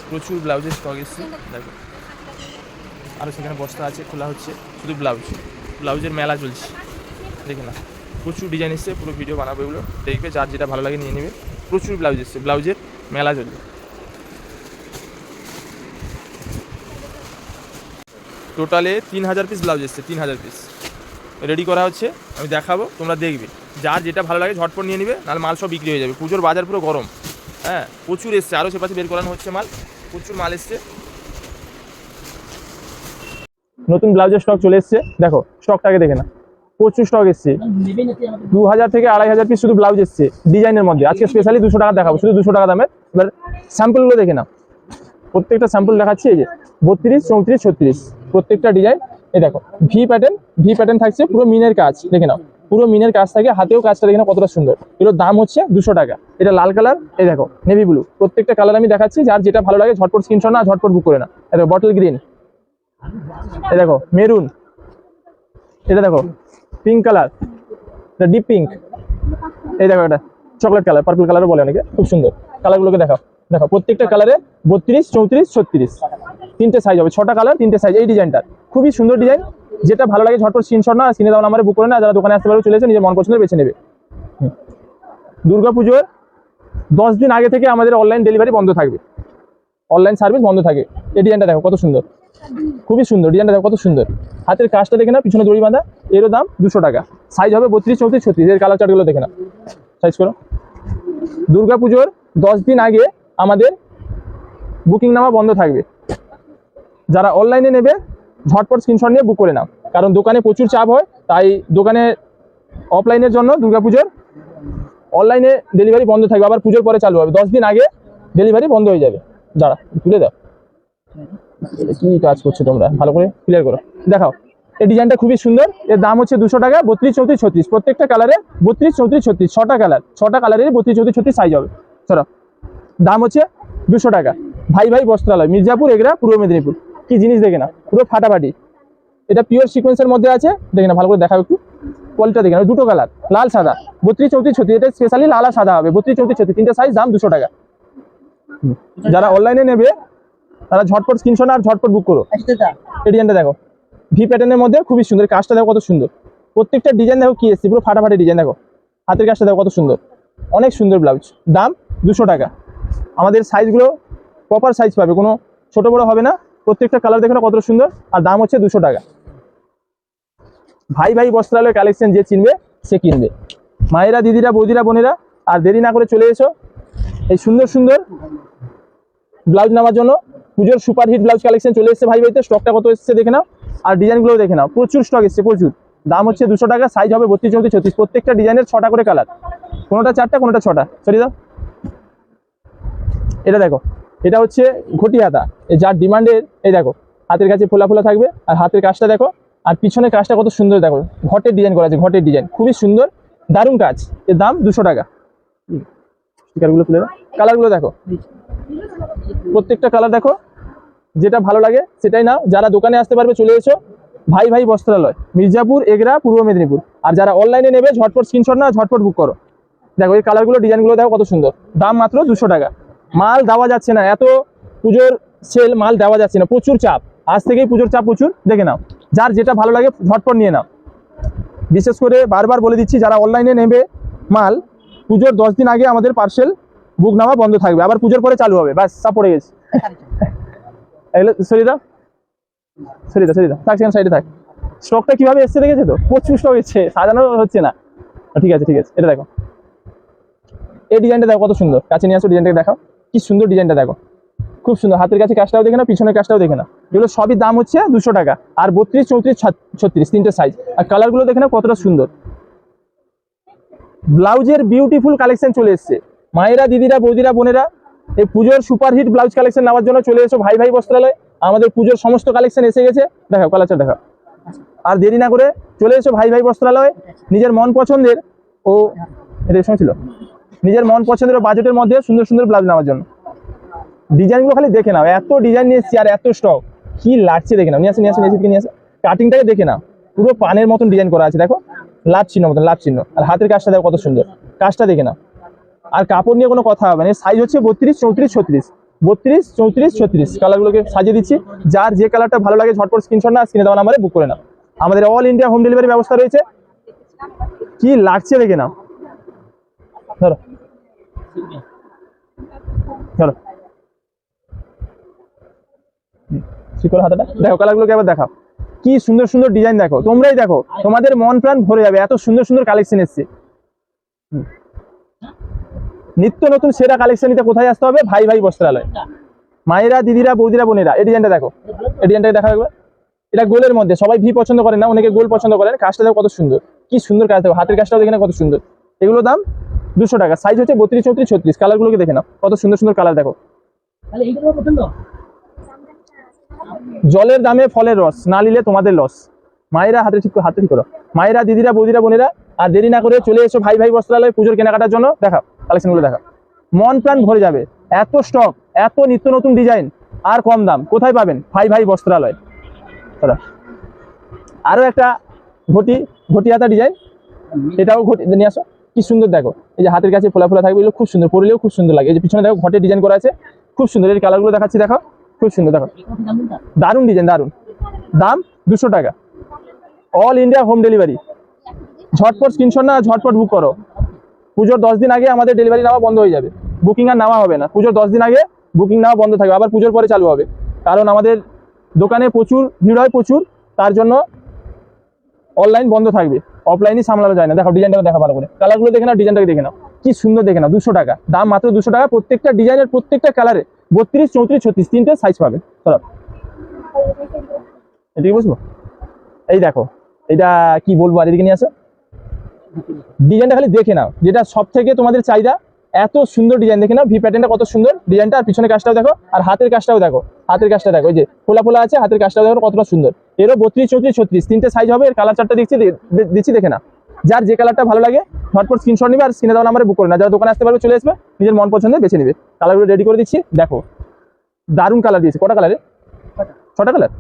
প্রচুর ব্লাউজের স্টক এসছে দেখো, আরও সেখানে বস্তা আছে খোলা হচ্ছে, শুধু ব্লাউজের মেলা চলছে। দেখে না, প্রচুর ডিজাইন এসছে, পুরো ভিডিও বানাবো এগুলো, দেখবে যার যেটা ভালো লাগে নিয়ে নেবে। প্রচুর ব্লাউজ এসছে, ব্লাউজের মেলা চলছে। টোটালে 3000 পিস ব্লাউজ এসছে, 3000 পিস রেডি করা হচ্ছে, আমি দেখাবো, তোমরা দেখবে, যার যেটা ভালো লাগে ঝটপট নিয়ে নিবে, নাহলে মাল সব বিক্রি হয়ে যাবে। পুজোর বাজার পুরো গরম, হ্যাঁ প্রচুর এসছে, আরও সেপাশে বের করানো হচ্ছে মাল, প্রচুর মাল এসছে। নতুন ব্লাউজের স্টক চলে এসছে, দেখো স্টকটাকে দেখে না, প্রচুর স্টক এসছে, 2000 থেকে 2500 পিস শুধু ব্লাউজ এসছে ডিজাইনের মধ্যে। আজকে স্পেশালি 200 টাকা দেখাবো, শুধু 200 টাকা দামের। এবার স্যাম্পলগুলো দেখে না, প্রত্যেকটা স্যাম্পল দেখাচ্ছি। এই যে 32, 34, 36 প্রত্যেকটা ডিজাইন। এই দেখো ভি প্যাটার্ন থাকছে, পুরো মিনের কাজ দেখে নাও, পুরো মিনের কাজ থাকে, হাতেও কাজটা দেখে নাও কতটা সুন্দর। এগুলোর দাম হচ্ছে 200 টাকা। এটা লাল কালার, এই দেখো নেভি ব্লু, প্রত্যেকটা কালার আমি দেখাচ্ছি, যার যেটা ভালো লাগে ঝটপট স্ক্রিনশট না, ঝটপট বুক করে না। এই দেখো বটল গ্রিন, এই দেখো মেরুন, এটা দেখো পিঙ্ক কালার, এটা ডিপ পিঙ্ক, এই দেখো এটা চকলেট কালার, পার্পল কালারও বলে অনেকে, খুব সুন্দর। কালারগুলোকে দেখো, দেখো প্রত্যেকটা কালারে 32, 34, 36 তিনটে সাইজ হবে, 6টা কালার 3টে সাইজ। এই ডিজাইনটা খুবই সুন্দর ডিজাইন, যেটা ভালো লাগে ঝটপট স্ক্রিনশট না, স্ক্রিনে দাও নাম্বারে বুক করে না, যারা দোকানে আসতে পারবে চলে এসে নিজের মন পছন্দের বেছে নেবে। দুর্গাপুজোর 10 দিন আগে থেকে আমাদের অনলাইন ডেলিভারি বন্ধ থাকবে, অনলাইন সার্ভিস বন্ধ থাকে। এই ডিজাইনটা দেখো কত সুন্দর, খুবই সুন্দর ডিজাইনটা দেখো কত সুন্দর। হাতের কাজটা দেখে না, পিছনে দড়ি বাঁধা, এরও দাম 200 টাকা। সাইজ হবে 32, 34, 36। এর কালার চার্টগুলো দেখে না, সাইজ করো। দুর্গাপুজোর 10 দিন আগে আমাদের বুকিং নামা বন্ধ থাকবে, যারা অনলাইনে নেবে ঝটপট স্ক্রিনশট নিয়ে বুক করে নাও, কারণ দোকানে প্রচুর চাপ হয়, তাই দোকানে অফলাইনের জন্য দুর্গাপুজোর অনলাইনে ডেলিভারি বন্ধ থাকবে, আবার পুজোর পরে চালু হবে। 10 দিন আগে ডেলিভারি বন্ধ হয়ে যাবে। যারা তুলে দাও, কি কাজ করছো তোমরা, ভালো করে ক্লিয়ার করো। দেখাও এই ডিজাইনটা খুবই সুন্দর, এর দাম হচ্ছে 200 টাকা। 32, 34, 36 প্রত্যেকটা কালারে 32, 34, 36 6টা কালার, 6টা কালারের 32, 34, 36 সাইজ হবে। চলো, দাম হচ্ছে 200 টাকা। ভাই বস্ত্রালয়, মির্জাপুর, এগরা, পূর্ব মেদিনীপুর। কি জিনিস দেখে না, পুরো ফাটাফাটি। এটা পিওর সিকোয়েন্সের মধ্যে আছে, দেখে না ভালো করে দেখাও একটু, কোয়ালিটিটা দেখে না। দুটো কালার, লাল সাদা, 32, 34, 36। এটা স্পেশালি লাল আর সাদা হবে, 32, 34, 36 তিনটে সাইজ, দাম 200 টাকা। যারা অনলাইনে নেবে তারা ঝটপট স্ক্রিনশট আর ঝটপট বুক করো। এই ডিজাইনটা দেখো, ভি প্যাটার্নের মধ্যে খুবই সুন্দর, কাজটা দেখো কত সুন্দর, প্রত্যেকটা ডিজাইন দেখো কি এসছে, পুরো ফাটাফাটি ডিজাইন। দেখো হাতের কাজটা দেখো কত সুন্দর, অনেক সুন্দর ব্লাউজ, দাম 200 টাকা। আমাদের সাইজগুলো প্রপার সাইজ পাবে, কোনো ছোট বড় হবে না। প্রত্যেকটা কালার দেখো কত সুন্দর, আর দাম হচ্ছে 200 টাকা। ভাই বস্ত্রালয় কালেকশন যে চিনবে সে কিনবে। মায়েরা, দিদিরা, বৌদিরা, বোনেরা, আর দেরি না করে চলে এসো এই সুন্দর সুন্দর ব্লাউজ নেওয়ার জন্য। পুজোর সুপারহিট ব্লাউজ কালেকশন চলে এসেছে ভাইতে, স্টকটা কত এসেছে দেখে নাও, আর ডিজাইনগুলো দেখে নাও, প্রচুর স্টক এসেছে, প্রচুর। দাম হচ্ছে 200 টাকা, সাইজ হবে 32, 34, 36 প্রত্যেকটা ডিজাইনের 6টা করে কালার, কোনোটা 4টা, কোনোটা 6টা। সরি দাও, এটা দেখো, এটা হচ্ছে ঘটি হাতা, যার ডিমান্ডের। এই দেখো হাতের কাছে ফোলা ফোলা থাকবে, আর হাতের কাজটা দেখো, আর পিছনের কাজটা কত সুন্দর দেখো, ঘটের ডিজাইন করা আছে, ঘটের ডিজাইন খুবই সুন্দর, দারুণ কাজ। এর দাম 200 টাকা। স্টিকারগুলো তুলে দাও, কালারগুলো দেখো, প্রত্যেকটা কালার দেখো, যেটা ভালো লাগে সেটাই নাও। যারা দোকানে আসতে পারবে চলে এসো, ভাই বস্ত্রালয়, মির্জাপুর, এগরা, পূর্ব মেদিনীপুর। আর যারা অনলাইনে নেবে ঝটপট স্ক্রিনশট না, ঝটপট বুক করো। দেখো এই কালারগুলো, ডিজাইনগুলো দেখো কত সুন্দর, দাম মাত্র 200 টাকা। মাল দেওয়া যাচ্ছে না, এত পুজোর সেল, মাল দেওয়া যাচ্ছে না, প্রচুর চাপ, আজ থেকেই পুজোর চাপ প্রচুর। দেখে নাও, যার যেটা ভালো লাগে ঝটপট নিয়ে নাও। বিশেষ করে বারবার বলে দিচ্ছি, যারা অনলাইনে নেবে মাল, পুজোর 10 দিন আগে আমাদের পার্সেল বুক নেওয়া বন্ধ থাকবে, আবার পুজোর পরে চালু হবে। ব্যাস, চাপ পড়ে গেছে। এগুলো সরিয়ে দাও, থাক সেখানে সাইডে থাক। স্টকটা কিভাবে এসছে দেখেছে তো, প্রচুর স্টক এসছে, সাজানো হচ্ছে না। ঠিক আছে, এটা দেখো, এই ডিজাইনটা দেখো কত সুন্দর, কাছে নিয়ে আসো, ডিজাইনটাকে দেখো কি সুন্দর, ডিজাইনটা দেখো খুব সুন্দর। হাতের কাছে কাজটাও দেখে না, পিছনের কাজটাও দেখে না। এগুলো সবই দাম হচ্ছে 200 টাকা, আর 32, 34, 36 তিনটে সাইজ। আর কালারগুলো দেখে না কতটা সুন্দর। ব্লাউজের বিউটিফুল কালেকশন চলে এসছে, মায়েরা, দিদিরা, বৌদিরা, বোনেরা, এই পুজোর সুপারহিট ব্লাউজ কালেকশন নেওয়ার জন্য চলে এসো ভাই বস্ত্রালয়। আমাদের পুজোর সমস্ত কালেকশন এসে গেছে, দেখো কালারটা দেখো, আর দেরি না করে চলে এসো ভাই বস্ত্রালয়। নিজের মন পছন্দের, ও এটা সময় ছিল, নিজের মন পছন্দের বাজেটের মধ্যে সুন্দর সুন্দর ব্লাউজ নেওয়ার জন্য। ডিজাইনগুলো খালি দেখে নাও, এত ডিজাইন নিয়ে এসেছি, আর এত স্টক, কি লাগছে দেখে নাও। নিয়ে আসে, কাটিংটাকে দেখে নাও, পুরো পানের মতন ডিজাইন করা আছে, দেখো লাভ চিহ্ন মতন, লাভ চিহ্ন। আর হাতের কাজটা দেখো কত সুন্দর, কাজটা দেখে নাও। আর কাপড় নিয়ে কোনো কথা হবে না, সাইজ হচ্ছে 32, 34, 36 32, 34, 36 কালারগুলোকে সাজিয়ে দিচ্ছি। যার যে কালারটা ভালো লাগে ঝটপট স্ক্রিনশট না স্ক্রিনে দেওয়া নাম্বারে বুক করে নাও। আমাদের অল ইন্ডিয়া হোম ডেলিভারি ব্যবস্থা রয়েছে। কি লাগছে দেখে নাও, ধরো ধরো শিকড় হাতাটা দেখো, কালারগুলোকে আবার দেখাও, কি সুন্দর সুন্দর ডিজাইন দেখো, তোমরাই দেখো, তোমাদের মন প্রাণ ভরে যাবে, এত সুন্দর সুন্দর কালেকশন এসছে। নিত্য নতুন সেরা কালেকশন নিতে কোথায় আসতে হবে? ভাই ভাই বস্ত্রালয়। মায়েরা, দিদিরা, বৌদিরা, বোনেরা, এই ডিজাইনটা দেখো, এই ডিজাইনটাকে দেখা যাবে। এটা গোলের মধ্যে, সবাই ভি পছন্দ করেন না, অনেকে গোল পছন্দ করেন। কাজটা দেখো কত সুন্দর, কি সুন্দর কাজ দেখো, হাতের কাজটাও দেখে না কত সুন্দর। এগুলো দাম 200 টাকা, সাইজ হচ্ছে 32, 34, 36। কালারগুলোকে দেখে নাও, কত সুন্দর সুন্দর কালার দেখো। জলের দামে ফলের রস, না নিলে তোমাদের লস। মায়েরা হাতে ঠিক করো, মায়েরা, দিদিরা, বৌদিরা, বোনেরা, আর দেরি না করে চলে এসো ভাই ভাই বস্ত্রালয় পুজোর কেনাকাটার জন্য। দেখা কালেকশনগুলো দেখা, মন প্রাণ ভরে যাবে, এত স্টক, এত নিত্য নতুন ডিজাইন, আর কম দাম কোথায় পাবেন? ভাই ভাই বস্ত্রালয়। আরো একটা ঘটি হাতা ডিজাইন, এটাও ঘটি নিয়ে আসো, কি সুন্দর দেখো, এই যে হাতের কাছে ফোলা ফোলা থাকবে, এগুলো খুব সুন্দর, পরলেও খুব সুন্দর লাগে। এই যে পিছনে দেখো ঘটের ডিজাইন করা আছে, খুব সুন্দর। এর কালারগুলো দেখাচ্ছি, দেখো খুব সুন্দর, দেখো দারুণ ডিজাইন, দারুণ। দাম 200 টাকা, অল ইন্ডিয়া হোম ডেলিভারি। ঝটপট স্ক্রিনশট না, ঝটপট বুক করো। পুজোর 10 দিন আগে আমাদের ডেলিভারি নেওয়া বন্ধ হয়ে যাবে, বুকিং আর নেওয়া হবে না। পুজোর 10 দিন আগে বুকিং নেওয়া বন্ধ থাকবে, আবার পুজোর পরে চালু হবে, কারণ আমাদের দোকানে প্রচুর ভিড় হয়, প্রচুর, তার জন্য অনলাইন বন্ধ থাকবে, অফলাইনই সামলানো যায় না। দেখো ডিজাইনটাকে দেখা ভালো করে, কালারগুলো দেখে নাও, ডিজাইনটাকে দেখে নাও, কি সুন্দর দেখে নাও। 200 টাকা দাম, মাত্র 200 টাকা। প্রত্যেকটা ডিজাইনের প্রত্যেকটা কালারে 32, 34, 36 তিনটে সাইজ পাবে। চলো এদিকে বুঝবো, এই দেখো, এটা কি বলবো, আর এদিকে নিয়ে আসো। ডিজাইনটা খালি দেখে নাও, যেটা সব থেকে তোমাদের চাহিদা, এত সুন্দর ডিজাইন দেখে নাও। ভি প্যাটার্নটা কত সুন্দর ডিজাইনটা, আর পিছনে কাজটাও দেখো, আর হাতের কাজটাও দেখো, হাতের কাজটা দেখো, এই যে ফোলা ফোলা আছে, হাতের কাজটাও দেখো কতটা সুন্দর। এরও 32, 34, 36 তিনটে সাইজ হবে। এর কালার চারটা দিচ্ছি দেখে না। যার যে কালারটা ভালো লাগে ঝটপট স্ক্রিনশট নিবে, আর স্ক্রিনে দেওয়া নাম্বারে বুক করে না। যারা দোকানে আসতে পারবে চলে আসবে, নিজের মন পছন্দে বেছে নিবে। কালারগুলো রেডি করে দিচ্ছি, দেখো দারুণ কালার দিয়েছে। কটা কালারে? 6টা কালার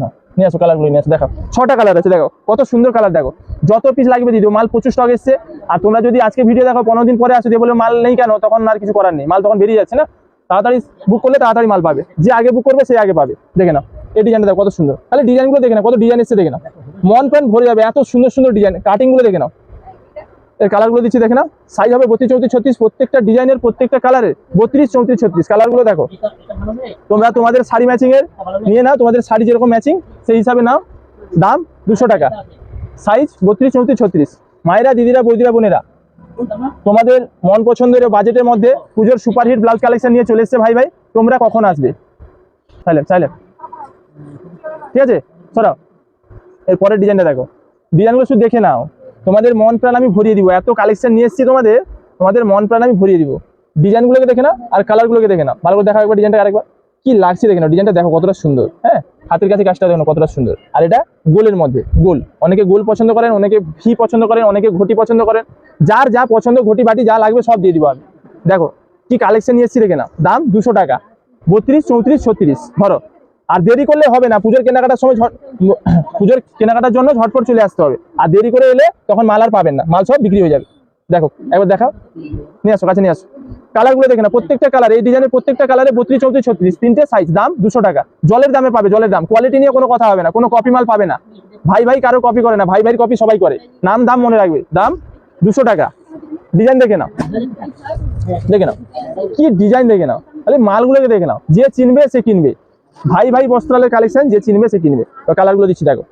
না, নিয়ে আসো কালারগুলো নিয়ে আসো, দেখো 6টা কালার আছে, দেখো কত সুন্দর কালার দেখো। যত পিস লাগবে দিদিও, মাল প্রচুর স্টক এসছে। আর তোমরা যদি আজকে ভিডিও দেখো 15 দিন পরে আসো দিয়ে বলে মাল নেই কেন, তখন আর কিছু করার নেই, মাল তখন বেরিয়ে যাচ্ছে না। তাড়াতাড়ি বুক করলে তাড়াতাড়ি মাল পাবে, যে আগে বুক করবে সে আগে পাবে। দেখে নাও এই ডিজাইনটা দেখো কত সুন্দর, তাহলে ডিজাইনগুলো দেখে নাও, কত ডিজাইন এসছে দেখে নাও, মন প্রাণ ভরে যাবে, এত সুন্দর সুন্দর ডিজাইন। কাটিংগুলো দেখে নাও, এর কালারগুলো দিচ্ছি দেখে নাও। সাইজ হবে 32, 34, 36 প্রত্যেকটা ডিজাইনের, প্রত্যেকটা কালারের 32, 34, 36 কালারগুলো দেখো। তোমরা তোমাদের শাড়ি ম্যাচিং এর নিয়ে নাও, তোমাদের শাড়ি যেরকম ম্যাচিং সেই হিসাবে নাও। দাম 200 টাকা, সাইজ 32, 34, 36। মায়েরা, দিদিরা, বৌদিরা, বোনেরা, তোমাদের মন পছন্দের বাজেটের মধ্যে পুজোর সুপারহিট ব্লাউজ কালেকশন নিয়ে চলে এসছে ভাই ভাই। তোমরা কখন আসবে? সাইলেন্ট ঠিক আছে, সরাও। এর পরের ডিজাইনটা দেখো, ডিজাইনগুলো শুধু দেখে নাও, তোমাদের মন প্রাণ আমি ভরিয়ে দিব। এত কালেকশন নিয়ে এসেছি তোমাদের মন প্রাণ আমি ভরিয়ে দিব। ডিজাইনগুলোকে দেখে নাও, আর কালারগুলোকে দেখে নাও, ভালো করে দেখা একবার ডিজাইনটা আরেকবার, কি লাগছে দেখে নাও। ডিজাইনটা দেখো কতটা সুন্দর, হ্যাঁ হাতের কাছে কাজটা দেখো কতটা সুন্দর। আর এটা গোলের মধ্যে, গোল, অনেকে গোল পছন্দ করেন, অনেকে ভি পছন্দ করেন, অনেকে ঘটি পছন্দ করেন। যার যা পছন্দ, ঘটি বাটি যা লাগবে সব দিয়ে দিব আমি। দেখো কি কালেকশন নিয়ে এসেছি দেখে নাও। দাম 200 টাকা, 32, 34, 36 ধরো। আর দেরি করলে হবে না, পুজোর কেনাকাটার সময় পুজোর কেনাকাটার জন্য ঝটপট চলে আসতে হবে। আর দেরি করে এলে তখন মাল আর পাবেন না, মাল সব বিক্রি হয়ে যাবে। দেখো একবার দেখাও, নিয়ে আসো, কাছে নিয়ে আসো। কালারগুলো দেখে না, প্রত্যেকটা কালার, এই ডিজাইনের প্রত্যেকটা কালারে 32, 34, 36 তিনটে সাইজ। দাম 200 টাকা, জলের দামে পাবে, জলের দাম। কোয়ালিটি নিয়ে কোনো কথা হবে না, কোনো কপি মাল পাবে না। ভাই ভাই কারো কপি করে না, ভাই ভাইয়ের কপি সবাই করে। নাম দাম মনে রাখবে, দাম 200 টাকা। ডিজাইন দেখে নাও, দেখে নাও কি ডিজাইন দেখে নাও, তাহলে মালগুলোকে দেখে নাও। যে চিনবে সে কিনবে, ভাই ভাই বস্ত্রালয়ের কালেকশন, যে চিনবে সে কিনবে। তো কালারগুলো দিচ্ছি দেখো,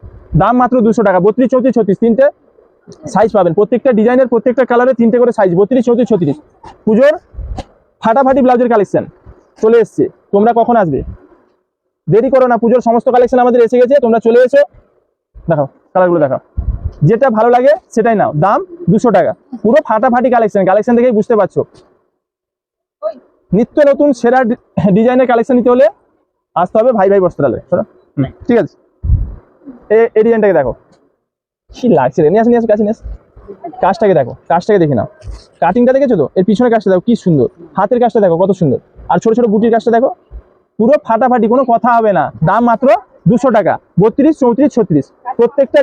দাম মাত্র 200 টাকা, 32, 34, 36 তিনটে সাইজ পাবেন। প্রত্যেকটা ডিজাইনের প্রত্যেকটা কালারে তিনটে করে সাইজ, 32, 34, 36। পুজোর ফাটাফাটি ব্লাউজের কালেকশন চলে এসছে, তোমরা কখন আসবে? দেরি করো না, পুজোর সমস্ত কালেকশন আমাদের এসে গেছে, তোমরা চলে এসো। দেখো কালারগুলো দেখো, যেটা ভালো লাগে সেটাই নাও। দাম 200 টাকা, পুরো ফাটাফাটি কালেকশন, কালেকশন দেখেই বুঝতে পারছো। নিত্য নতুন সেরা ডিজাইনের কালেকশন নিতে হলে আসতে হবে ভাই ভাই বস্ত্রালয়। ঠিক আছে, এই ডিজাইনটাকে দেখো, কি লাগছে, নিয়ে আসো কাছে নিয়ে আসো। কাজটাকে দেখো, কাজটাকে দেখে নাও, কাটিংটা দেখেছো তো? এর পিছনে কাজটা দেখো কি সুন্দর, হাতের কাজটা দেখো কত সুন্দর, আর ছোট ছোট বুটির কাজটা দেখো, পুরো ফাটাফাটি, কোনো কথা হবে না। দাম মাত্র 200 টাকা, 32, 34, 36 প্রত্যেকটা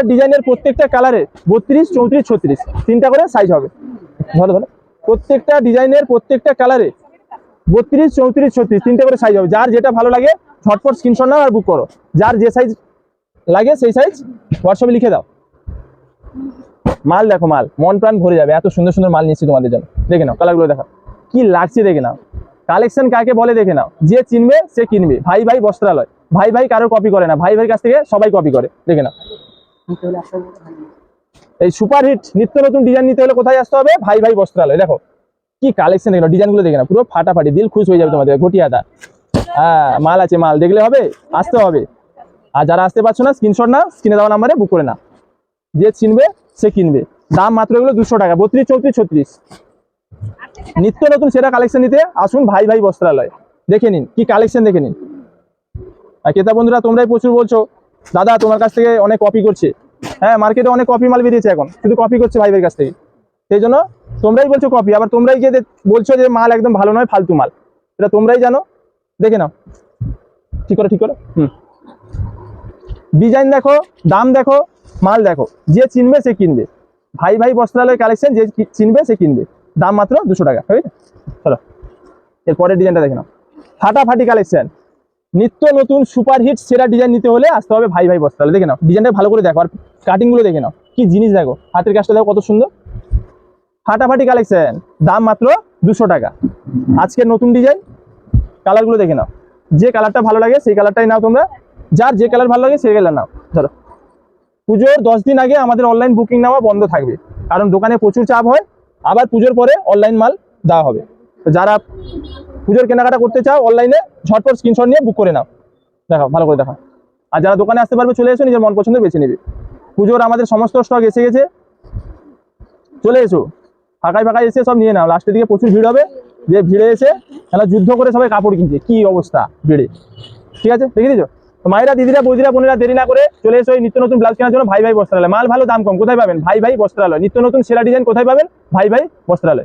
ডিজাইনের প্রত্যেকটা কালারে 32, 34, 36 তিনটা করে সাইজ হবে। ধরো ধরো, প্রত্যেকটা ডিজাইনের প্রত্যেকটা কালারে 32, 34, 36 তিনটে করে সাইজ হবে। যার যেটা ভালো লাগে ঝটপট স্ক্রিনশট নাও আর বুক করো। যার যে সাইজ লাগে সেই সাইজ হোয়াটসঅ্যাপে লিখে দাও। মাল দেখো, মাল মন প্রাণ ভরে যাবে, এত সুন্দর সুন্দর মাল নিচ্ছি তোমাদের জন্য। দেখে নাও কালারগুলো দেখো কি লাগছে, দেখে নাও। কালেকশন কাকে বলে দেখে নাও, যে চিনবে সে কিনবে। ভাই ভাই বস্ত্রালয়, ভাই ভাই কারো কপি করে না, ভাই ভাইয়ের কাছ থেকে সবাই কপি করে। দেখে নাও এই সুপারহিট নিত্য নতুন ডিজাইন নিতে হলে কোথায় আসতে হবে? ভাই ভাই বস্ত্রালয়। দেখো কি কালেকশন, দেখে নাও ডিজাইনগুলো, দেখে নাও পুরো ফাটাফাটি, দিল খুশ হয়ে যাবে তোমাদের। ঘটিয়াদা হ্যাঁ, মাল আছে, মাল দেখলে হবে, আসতে হবে। আর যারা আসতে পারছো না স্ক্রিনশট না, স্ক্রিনে দেওয়া নাম্বারে বুক করে না। যে চিনবে সে কিনবে। দাম মাত্র এগুলো 200 টাকা, 32, 34, 36। নিত্য নতুন সেরা কালেকশন নিতে আসুন ভাই ভাই বস্ত্রালয়। দেখে নিন কি কালেকশন, দেখে নিন। আর ক্রেতা বন্ধুরা তোমরাই প্রচুর বলছো দাদা তোমার কাছ থেকে অনেক কপি করছে। হ্যাঁ, মার্কেটে অনেক কপি মাল বেরিয়েছে, এখন শুধু কপি করছে ভাই ভাইয়ের কাছ থেকে। সেই জন্য তোমরাই বলছো কপি, আবার তোমরাই গিয়ে বলছো যে মাল একদম ভালো নয়, ফালতু মাল। এটা তোমরাই জানো। দেখে নাও, ঠিক করো, ঠিক করো। ডিজাইন দেখো, দাম দেখো, মাল দেখো, যে চিনবে সে কিনবে। ভাই ভাই বস্ত্রালয় কালেকশন, যে চিনবে সে কিনবে। দাম মাত্র 200 টাকা। ঠিক আছে, চলো এরপরের ডিজাইনটা দেখে নাও। ফাটাফাটি কালেকশন, নিত্য নতুন সুপারহিট সেরা ডিজাইন নিতে হলে আসতে হবে ভাই ভাই বস্ত্রালয়। দেখে নাও ডিজাইনটা ভালো করে দেখো, আর কাটিং গুলো দেখে নাও, কি জিনিস দেখো, হাতের কাজটা দেখো কত সুন্দর। ফাটাফাটি কালেকশন, দাম মাত্র 200 টাকা। আজকের নতুন ডিজাইন, কালারগুলো দেখে নাও, যে কালারটা ভালো লাগে সেই কালারটাই নাও তোমরা। যার যে কালার ভালো লাগে সেই কালার নাও। ধরো পুজোর 10 দিন আগে আমাদের অনলাইন বুকিং নেওয়া বন্ধ থাকবে, কারণ দোকানে প্রচুর চাপ হয়। আবার পুজোর পরে অনলাইন মাল দেওয়া হবে। তো যারা পুজোর কেনাকাটা করতে চাও অনলাইনে ঝটপট স্ক্রিনশট নিয়ে বুক করে নাও। দেখাও ভালো করে দেখাও। আর যারা দোকানে আসতে পারবে চলে এসো, নিজের মন পছন্দের বেছে নেবে। পুজোর আমাদের সমস্ত স্টক এসে গেছে, চলে এসো। ফাঁকায় ফাঁকায় এসে সব নিয়ে নাও, লাস্টের দিকে প্রচুর ভিড় হবে। যে ভিড়ে এসে যুদ্ধ করে সবাই কাপড় কিনছে, কি অবস্থা ভিড়ে। ঠিক আছে, দেখে দিছো। তো মায়েরা, দিদিরা, বৌদিরা, বোনেরা দেরি না করে চলে এসো এই নিত্য নতুন ব্লাউজ কেনার জন্য ভাই ভাই বস্ত্রালয়। মাল ভালো, দাম কম, কোথায় পাবেন? ভাই ভাই বস্ত্রালয়। নিত্য নতুন সেরা ডিজাইন কোথায় পাবেন? ভাই ভাই বস্ত্রালয়।